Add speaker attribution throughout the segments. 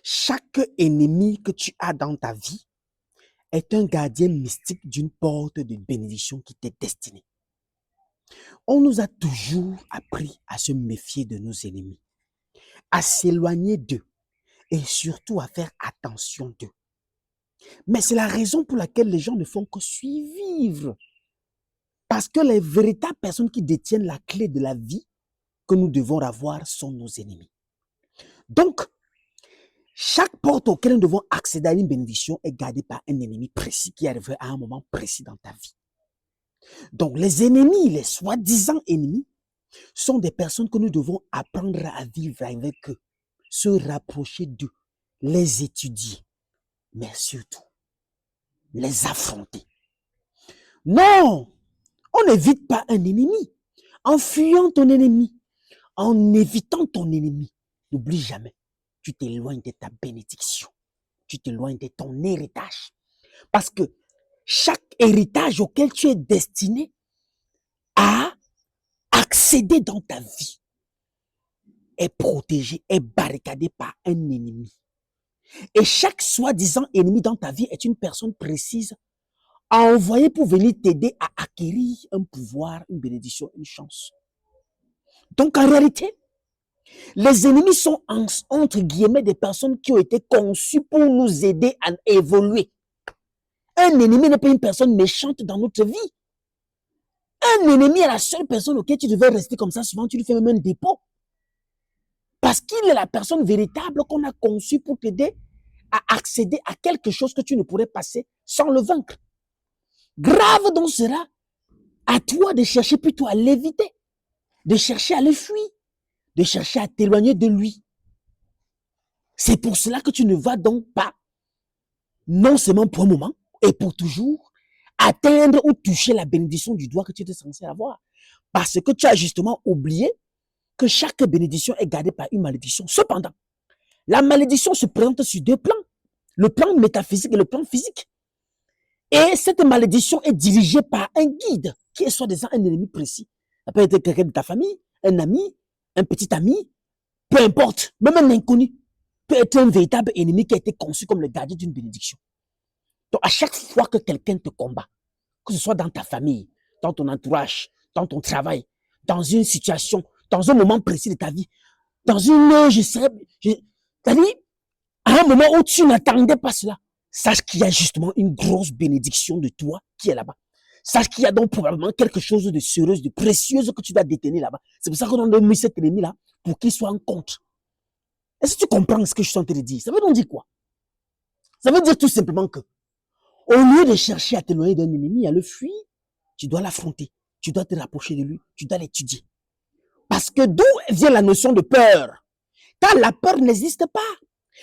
Speaker 1: Chaque ennemi que tu as dans ta vie est un gardien mystique d'une porte de bénédiction qui t'est destinée. On nous a toujours appris à se méfier de nos ennemis, à s'éloigner d'eux et surtout à faire attention d'eux. Mais c'est la raison pour laquelle les gens ne font que suivre. Parce que les véritables personnes qui détiennent la clé de la vie que nous devons avoir sont nos ennemis. Donc, chaque porte auquel nous devons accéder à une bénédiction est gardée par un ennemi précis qui arriverait à un moment précis dans ta vie. Donc, les ennemis, les soi-disant ennemis, sont des personnes que nous devons apprendre à vivre avec eux, se rapprocher d'eux, les étudier, mais surtout, les affronter. Non, on n'évite pas un ennemi. En fuyant ton ennemi, en évitant ton ennemi, n'oublie jamais, tu t'éloignes de ta bénédiction. Tu t'éloignes de ton héritage. Parce que chaque héritage auquel tu es destiné à accéder dans ta vie est protégé, est barricadé par un ennemi. Et chaque soi-disant ennemi dans ta vie est une personne précise envoyée pour venir t'aider à acquérir un pouvoir, une bénédiction, une chance. Donc en réalité, les ennemis sont entre guillemets des personnes qui ont été conçues pour nous aider à évoluer. Un ennemi n'est pas une personne méchante dans notre vie. Un ennemi est la seule personne auquel tu devais rester comme ça. Souvent, tu lui fais même un dépôt. Parce qu'il est la personne véritable qu'on a conçue pour t'aider à accéder à quelque chose que tu ne pourrais passer sans le vaincre. Grave donc sera à toi de chercher plutôt à l'éviter, de chercher à le fuir, de chercher à t'éloigner de lui. C'est pour cela que tu ne vas donc pas, non seulement pour un moment, et pour toujours, atteindre ou toucher la bénédiction du doigt que tu étais censé avoir. Parce que tu as justement oublié que chaque bénédiction est gardée par une malédiction. Cependant, la malédiction se présente sur deux plans, le plan métaphysique et le plan physique. Et cette malédiction est dirigée par un guide qui est soi-disant un ennemi précis. Ça peut être quelqu'un de ta famille, un ami, un petit ami, peu importe, même un inconnu peut être un véritable ennemi qui a été conçu comme le gardien d'une bénédiction. Donc, à chaque fois que quelqu'un te combat, que ce soit dans ta famille, dans ton entourage, dans ton travail, dans une situation, dans un moment précis de ta vie, dans une, c'est-à-dire, à un moment où tu n'attendais pas cela, sache qu'il y a justement une grosse bénédiction de toi qui est là-bas. Sache qu'il y a donc probablement quelque chose de sérieux, de précieux que tu dois détenir là-bas. C'est pour ça qu'on a mis cet ennemi-là pour qu'il soit en compte. Est-ce que tu comprends ce que je suis en train de dire? Ça veut donc dire quoi? Ça veut dire tout simplement que, au lieu de chercher à t'éloigner d'un ennemi, à le fuir, tu dois l'affronter. Tu dois te rapprocher de lui. Tu dois l'étudier. Parce que d'où vient la notion de peur? Car la peur n'existe pas.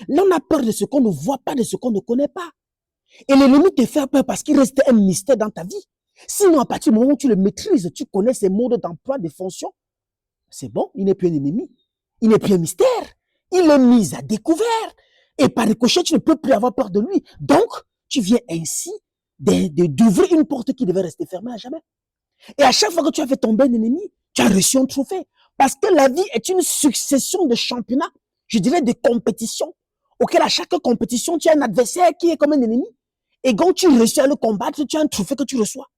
Speaker 1: Là, on a peur de ce qu'on ne voit pas, de ce qu'on ne connaît pas. Et l'ennemi te fait peur parce qu'il reste un mystère dans ta vie. Sinon, à partir du moment où tu le maîtrises, tu connais ses modes d'emploi, des fonctions, c'est bon, il n'est plus un ennemi. Il n'est plus un mystère. Il est mis à découvert. Et par ricochet, tu ne peux plus avoir peur de lui. Donc, tu viens ainsi d'ouvrir une porte qui devait rester fermée à jamais. Et à chaque fois que tu as fait tomber un ennemi, tu as reçu un trophée. Parce que la vie est une succession de championnats, je dirais de compétitions, auxquelles à chaque compétition, tu as un adversaire qui est comme un ennemi. Et quand tu réussis à le combattre, tu as un trophée que tu reçois.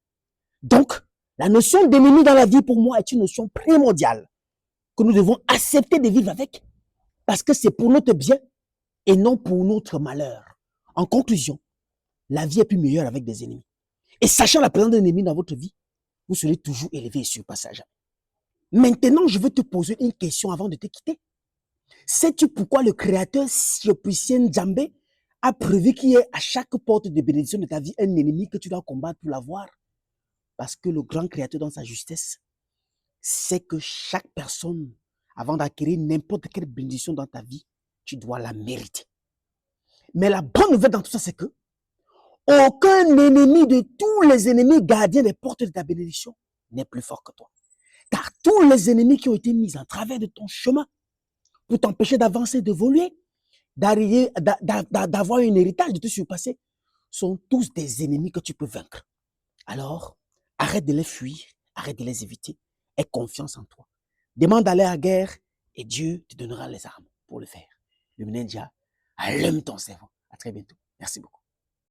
Speaker 1: Donc, la notion d'ennemi dans la vie, pour moi, est une notion primordiale que nous devons accepter de vivre avec. Parce que c'est pour notre bien et non pour notre malheur. En conclusion, la vie est plus meilleure avec des ennemis. Et sachant la présence d'un ennemi dans votre vie, vous serez toujours élevé et surpassé à jamais. Maintenant, je veux te poser une question avant de te quitter. Sais-tu pourquoi le créateur Siopusien Djambé a prévu qu'il y ait à chaque porte de bénédiction de ta vie un ennemi que tu dois combattre pour l'avoir? Parce que le grand créateur dans sa justesse sait que chaque personne, avant d'acquérir n'importe quelle bénédiction dans ta vie, tu dois la mériter. Mais la bonne nouvelle dans tout ça, c'est que aucun ennemi de tous les ennemis gardiens des portes de ta bénédiction n'est plus fort que toi. Car tous les ennemis qui ont été mis en travers de ton chemin pour t'empêcher d'avancer, d'évoluer, d'avoir un héritage, de te surpasser, sont tous des ennemis que tu peux vaincre. Alors, arrête de les fuir, arrête de les éviter, aie confiance en toi. Demande d'aller à la guerre et Dieu te donnera les armes pour le faire. Le Minendia Allume ton cerveau. À très bientôt. Merci beaucoup.